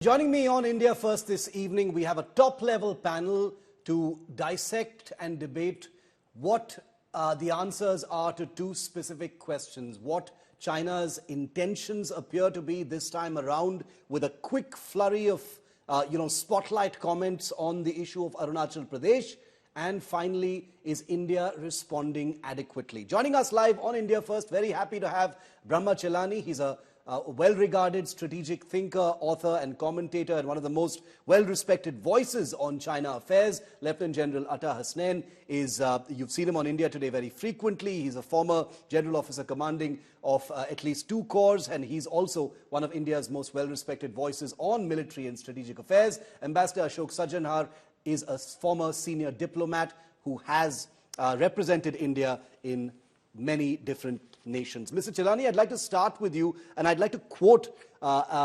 Joining me on India First this evening, we have a top-level panel to dissect and debate what the answers are to two specific questions. What China's intentions appear to be this time around, with a quick flurry of spotlight comments on the issue of Arunachal Pradesh. And finally, is India responding adequately? Joining us live on India First, very happy to have Brahma Chelani. He's a well-regarded strategic thinker, author and commentator, and one of the most well-respected voices on China affairs. Lieutenant General Atta Hasnain is, you've seen him on India Today very frequently. He's a former general officer commanding of at least 2 corps, and he's also one of India's most well-respected voices on military and strategic affairs. Ambassador Ashok Sajjanhar is a former senior diplomat who has represented India in many different nations. Mr. Chelani, I'd like to start with you, and I'd like to quote,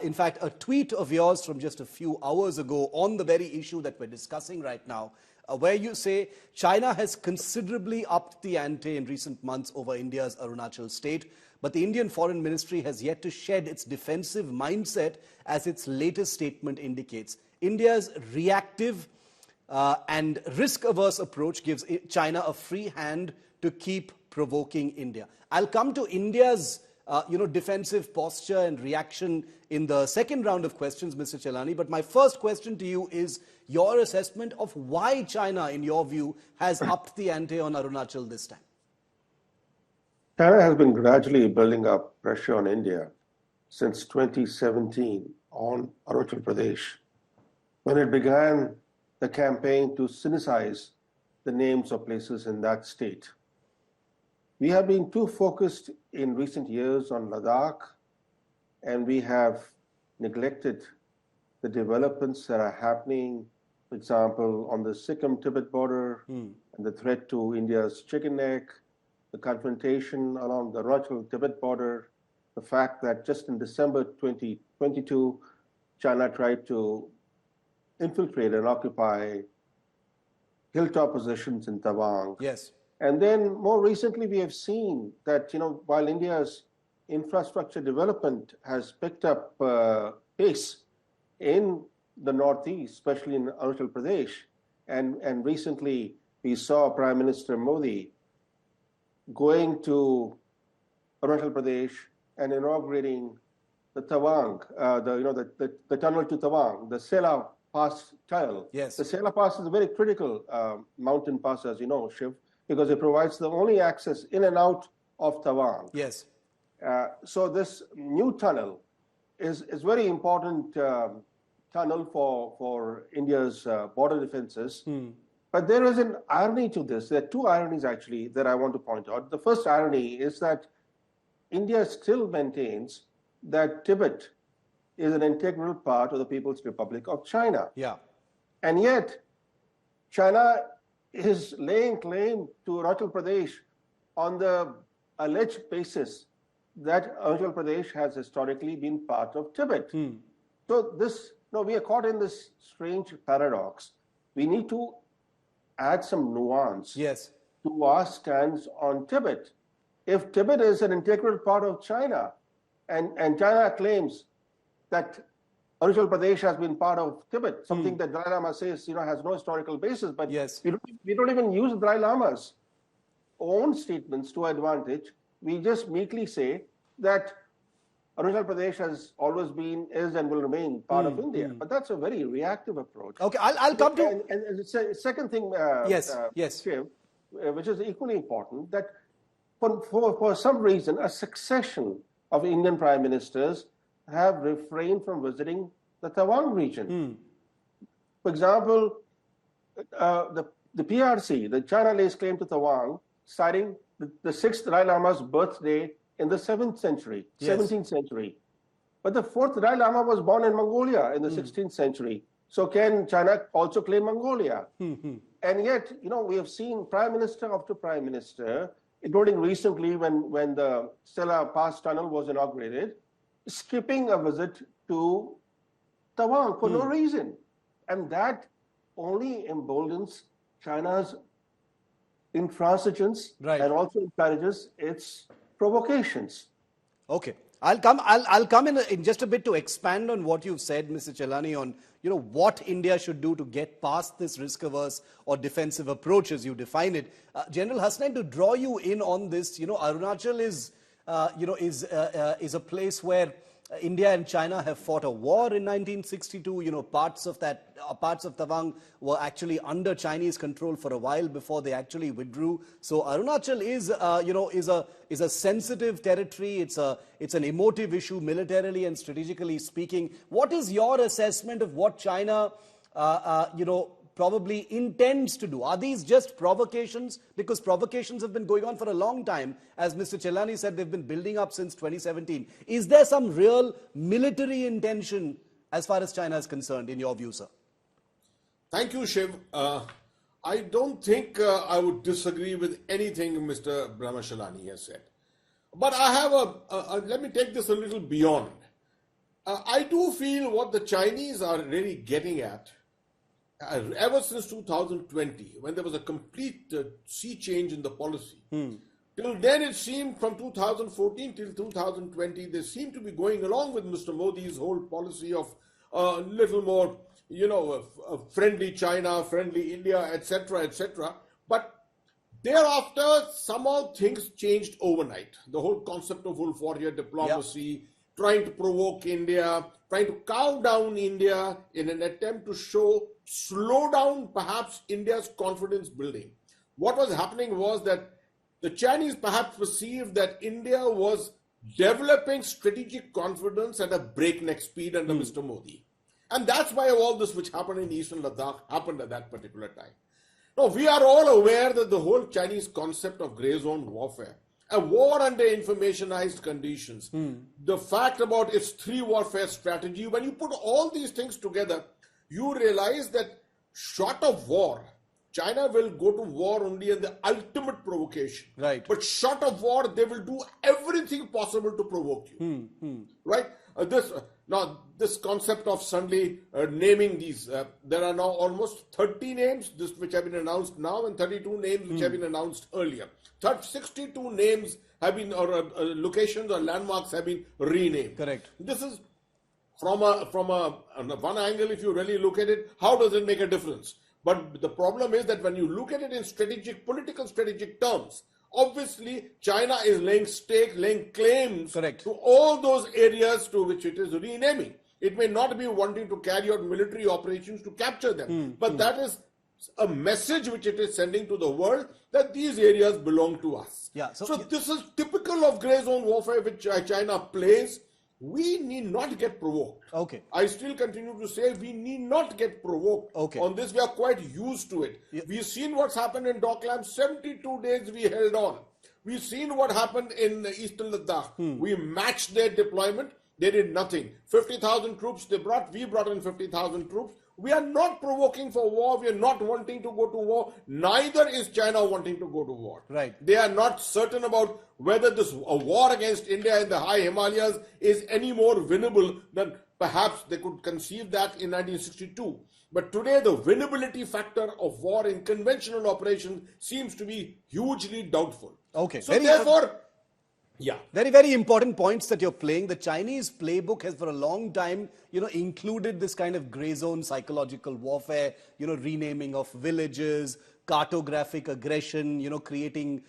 in fact, a tweet of yours from just a few hours ago on the very issue that we're discussing right now, where you say, China has considerably upped the ante in recent months over India's Arunachal state, but the Indian Foreign Ministry has yet to shed its defensive mindset, as its latest statement indicates. India's reactive and risk-averse approach gives China a free hand to keep provoking India. I'll come to India's defensive posture and reaction in the second round of questions, Mr. Chelani. But my first question to you is your assessment of why China, in your view, has upped the ante on Arunachal this time. China has been gradually building up pressure on India since 2017 on Arunachal Pradesh, when it began the campaign to sinicize the names of places in that state. We have been too focused in recent years on Ladakh, and we have neglected the developments that are happening, for example, on the Sikkim-Tibet border, and the threat to India's chicken neck, the confrontation along the Arunachal-Tibet border, the fact that just in December 2022, China tried to infiltrate and occupy hilltop positions in Tawang. Yes. And then more recently, we have seen that, while India's infrastructure development has picked up pace in the northeast, especially in Arunachal Pradesh, and recently we saw Prime Minister Modi going to Arunachal Pradesh and inaugurating the Tawang, the tunnel to Tawang, the Sela Pass tunnel. Yes. The Sela Pass is a very critical mountain pass, as you know, Shiv, because it provides the only access in and out of Tawang. Yes. So this new tunnel is very important tunnel for India's border defenses. But there is an irony to this. There are 2 ironies, actually, that I want to point out. The first irony is that India still maintains that Tibet is an integral part of the People's Republic of China. Yeah. And yet, China is laying claim to Arunachal Pradesh on the alleged basis that Arunachal Pradesh has historically been part of Tibet. So we are caught in this strange paradox. We need to add some nuance to our stance on Tibet. If Tibet is an integral part of China, and China claims that Arunachal Pradesh has been part of Tibet, something that Dalai Lama says has no historical basis, but we don't even use Dalai Lama's own statements to advantage. We just meekly say that Arunachal Pradesh has always been, is, and will remain part of India. But that's a very reactive approach. Okay, I'll come to... And the second thing, Shiv, which is equally important, that for some reason, a succession of Indian prime ministers have refrained from visiting the Tawang region. For example, the PRC, the China lays claim to Tawang, citing the 6th Dalai Lama's birthday in the 7th century, 17th century. But the 4th Dalai Lama was born in Mongolia in the 16th century. So can China also claim Mongolia? And yet, we have seen prime minister after prime minister, including recently when the Sela Pass tunnel was inaugurated, skipping a visit to Tawang for no reason. And that only emboldens China's intransigence and also encourages its provocations. Okay. I'll come in just a bit to expand on what you've said, Mr. Chelani, on what India should do to get past this risk-averse or defensive approach, as you define it. General Hasnain, to draw you in on this, Arunachal is a place where India and China have fought a war in 1962. Parts of Tawang were actually under Chinese control for a while before they actually withdrew. So Arunachal is a sensitive territory. It's an emotive issue militarily and strategically speaking. What is your assessment of what China, probably intends to do? Are these just provocations? Because provocations have been going on for a long time. As Mr. Chelani said, they've been building up since 2017. Is there some real military intention as far as China is concerned, in your view, sir? Thank you, Shiv. I don't think I would disagree with anything Mr. Brahmachalani has said. But I have let me take this a little beyond. I do feel what the Chinese are really getting at, ever since 2020, when there was a complete sea change in the policy. Till then, it seemed from 2014 till 2020, they seemed to be going along with Mr. Modi's whole policy of a little more, friendly China, friendly India, etc., etc. But thereafter, somehow things changed overnight. The whole concept of wolf warrior diplomacy, trying to provoke India, trying to cow down India in an attempt to slow down perhaps India's confidence building. What was happening was that the Chinese perhaps perceived that India was developing strategic confidence at a breakneck speed under Mr. Modi. And that's why all this which happened in Eastern Ladakh happened at that particular time. Now, we are all aware that the whole Chinese concept of grey zone warfare, a war under informationized conditions, the fact about its three warfare strategy, when you put all these things together, you realize that short of war, China will go to war only in the ultimate provocation. Right. But short of war, they will do everything possible to provoke you. Right? This concept of suddenly naming these, there are now almost 30 names which have been announced now and 32 names which have been announced earlier. 62 names have been, or locations or landmarks have been renamed. Correct. This is from one angle, if you really look at it, how does it make a difference? But the problem is that when you look at it in political strategic terms, obviously China is laying claims to all those areas to which it is renaming. It may not be wanting to carry out military operations to capture them, but that is a message which it is sending to the world that these areas belong to us. Yeah, so this is typical of grey zone warfare which China plays. We need not get provoked. Okay. I still continue to say we need not get provoked. Okay. On this, we are quite used to it. Yeah. We've seen what's happened in Doklam. 72 days we held on. We've seen what happened in Eastern Ladakh. We matched their deployment. They did nothing. 50,000 troops we brought in 50,000 troops. We are not provoking for war. We are not wanting to go to war. Neither is China wanting to go to war. Right. They are not certain about whether a war against India in the high Himalayas is any more winnable than perhaps they could conceive that in 1962. But today, the winnability factor of war in conventional operations seems to be hugely doubtful. Okay. So therefore, very, very important points that you're playing. The Chinese playbook has for a long time, included this kind of grey zone psychological warfare, renaming of villages, cartographic aggression, creating,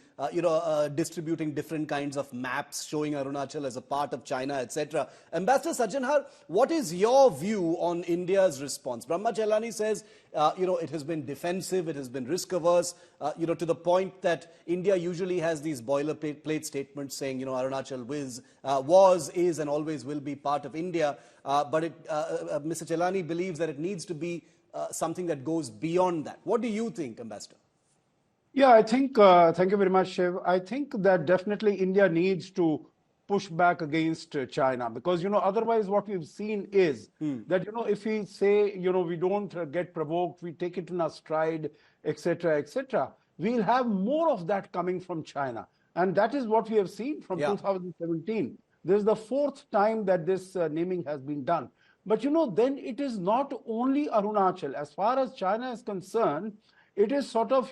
distributing different kinds of maps showing Arunachal as a part of China, etc. Ambassador Sajjanhar, what is your view on India's response? Brahmachalani says, it has been defensive, it has been risk-averse, to the point that India usually has these boilerplate statements saying, Arunachal was, is, and always will be part of India. But Mr. Chelani believes that it needs to be something that goes beyond that. What do you think, Ambassador? Yeah, I think, thank you very much, Shiv. I think that definitely India needs to push back against China because, otherwise what we've seen is that, if we say, we don't get provoked, we take it in our stride, etc., we'll have more of that coming from China. And that is what we have seen from 2017. This is the fourth time that this naming has been done. But, then it is not only Arunachal. As far as China is concerned, it is sort of,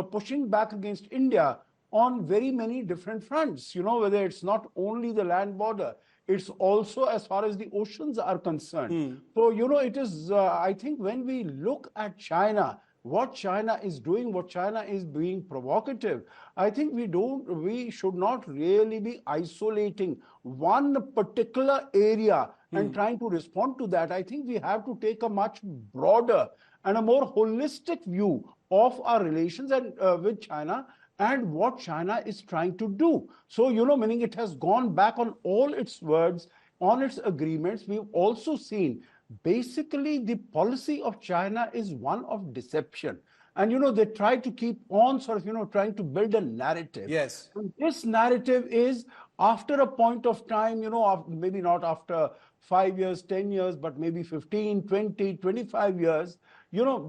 pushing back against India on very many different fronts, whether it's not only the land border. It's also as far as the oceans are concerned. So, it is, I think when we look at China, what China is doing, what China is being provocative, I think we should not really be isolating one particular area and trying to respond to that. I think we have to take a much broader and a more holistic view of our relations and with China and what China is trying to do. So, meaning it has gone back on all its words, on its agreements. We've also seen basically the policy of China is one of deception. And, they try to keep on sort of, trying to build a narrative. Yes. And this narrative is after a point of time, maybe not after 5 years, 10 years, but maybe 15, 20, 25 years,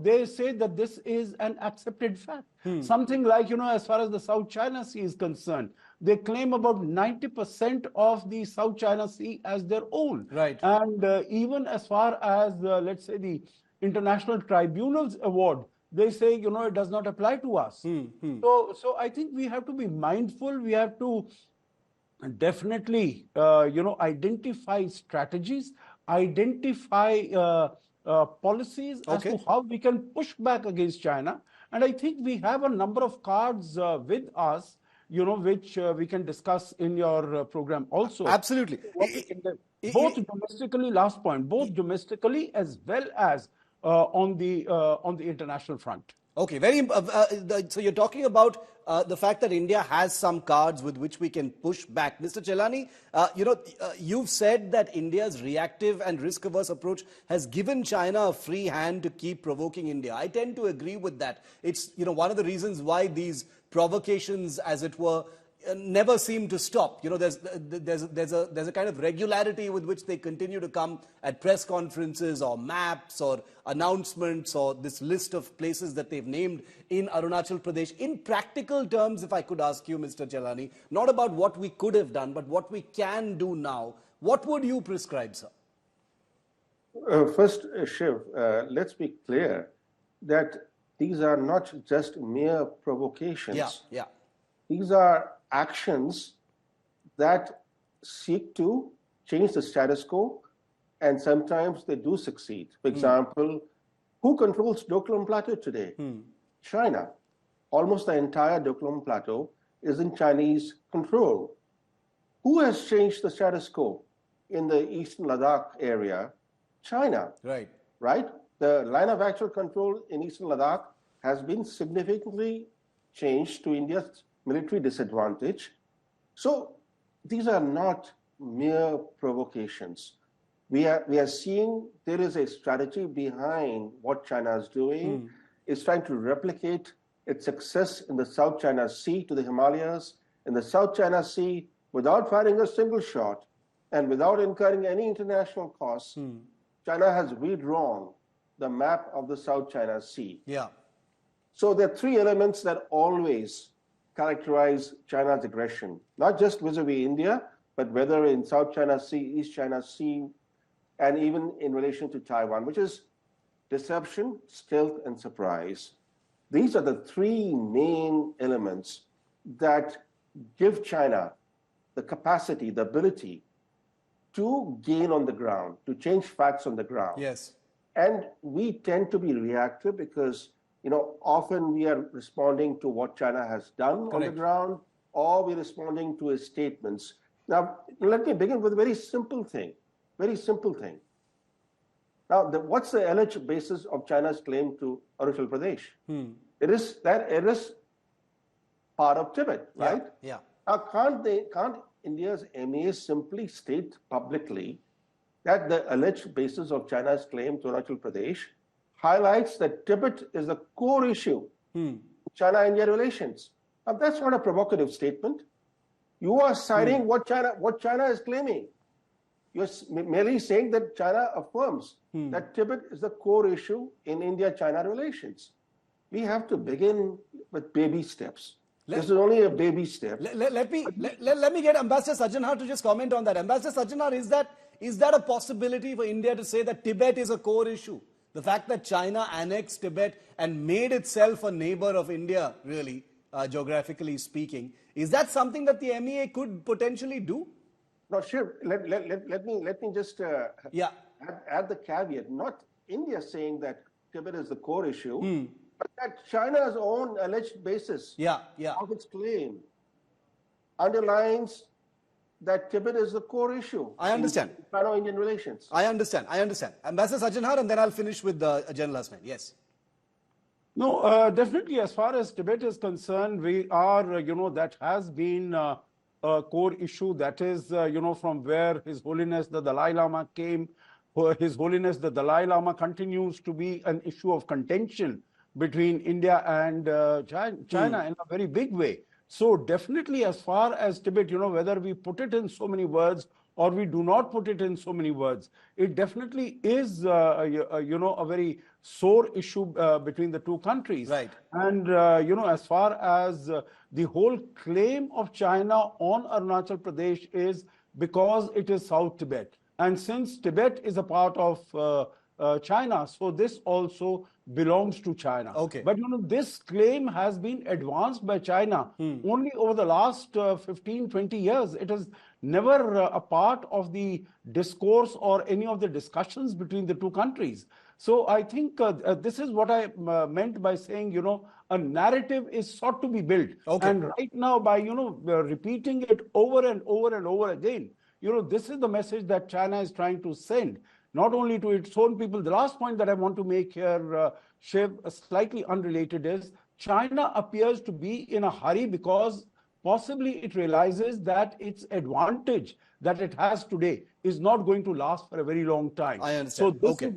they say that this is an accepted fact. Something like, as far as the South China Sea is concerned, they claim about 90% of the South China Sea as their own. Right. And even as far as, let's say, the International Tribunal's award, they say, it does not apply to us. So I think we have to be mindful. We have to definitely, identify strategies, identify policies as to how we can push back against China. And I think we have a number of cards with us, which we can discuss in your program also. Absolutely. Both domestically, last point, both domestically as well as on the international front. Okay, so you're talking about the fact that India has some cards with which we can push back. Mr. Chelani, you've said that India's reactive and risk-averse approach has given China a free hand to keep provoking India. I tend to agree with that. It's one of the reasons why these provocations, as it were, never seem to stop. There's a kind of regularity with which they continue to come at press conferences or maps or announcements or this list of places that they've named in Arunachal Pradesh. In practical terms, if I could ask you, Mr. Chelani, not about what we could have done, but what we can do now, what would you prescribe, sir? First, Shiv, let's be clear that these are not just mere provocations. Yeah. These are actions that seek to change the status quo, and sometimes they do succeed. For example, who controls Doklam Plateau today? China. Almost the entire Doklam Plateau is in Chinese control. Who has changed the status quo in the eastern Ladakh area? China. Right? The line of actual control in eastern Ladakh has been significantly changed to India's military disadvantage. So these are not mere provocations. We are seeing there is a strategy behind what China is doing. It's trying to replicate its success in the South China Sea to the Himalayas, in the South China Sea, without firing a single shot and without incurring any international costs. China has redrawn the map of the South China Sea. So there are three elements that always characterize China's aggression, not just vis-a-vis India, but whether in South China Sea, East China Sea, and even in relation to Taiwan, which is deception, stealth, and surprise. These are the three main elements that give China the capacity, the ability to gain on the ground, to change facts on the ground. And we tend to be reactive because often we are responding to what China has done on the ground, or we're responding to its statements. Now, let me begin with a very simple thing. Now, what's the alleged basis of China's claim to Arunachal Pradesh? It is part of Tibet, right? Now, can't India's MA simply state publicly that the alleged basis of China's claim to Arunachal Pradesh highlights that Tibet is the core issue in China-India relations? Now, that's not a provocative statement. You are citing what China is claiming. You're merely saying that China affirms that Tibet is the core issue in India-China relations. We have to begin with baby steps. This is only a baby step. Let me get Ambassador Sajjanhar to just comment on that. Ambassador Sajjanhar, is that a possibility for India to say that Tibet is a core issue? The fact that China annexed Tibet and made itself a neighbor of India, really, geographically speaking, is that something that the MEA could potentially do? No, sure. Let me just add the caveat. Not India saying that Tibet is the core issue, but that China's own alleged basis of its claim underlines that Tibet is the core issue. I understand. In Sino-Indian relations. I understand. Ambassador Sajjanhar, and then I'll finish with General Hasnain. Yes. No, definitely. As far as Tibet is concerned, we are, that has been a core issue. That is, from where His Holiness the Dalai Lama came. His Holiness the Dalai Lama continues to be an issue of contention between India and China in a very big way. So definitely, as far as Tibet, whether we put it in so many words or we do not put it in so many words, it definitely is, a very sore issue between the two countries. Right. And, as far as the whole claim of China on Arunachal Pradesh is because it is South Tibet. And since Tibet is a part of China, so this also belongs to China. Okay. But this claim has been advanced by China only over the last 15, 20 years. It is never a part of the discourse or any of the discussions between the two countries. So I think this is what I meant by saying, a narrative is sought to be built. Okay. And right now, by, repeating it over and over and over again, this is the message that China is trying to send, not only to its own people. The last point that I want to make here, Shiv, slightly unrelated, is China appears to be in a hurry because possibly it realizes that its advantage that it has today is not going to last for a very long time. I understand. So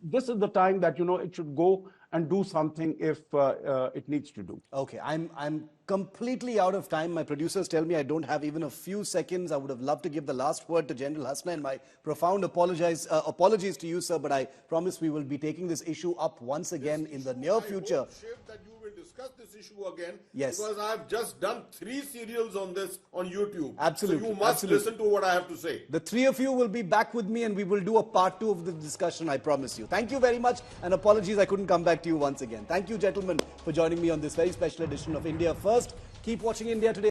this is the time that, it should go and do something if it needs to do. Okay, I'm completely out of time. My producers tell me I don't have even a few seconds. I would have loved to give the last word to General Hasnain. My profound apologies to you, sir, but I promise we will be taking this issue up once again in the near future. I hope, Shiv, that you will discuss this issue again. Yes. Because I've just done 3 serials on this on YouTube. Absolutely. So you must listen to what I have to say. The 3 of you will be back with me and we will do a part 2 of the discussion, I promise you. Thank you very much, and apologies I couldn't come back to you once again. Thank you, gentlemen, for joining me on this very special edition of India First. Keep watching India Today.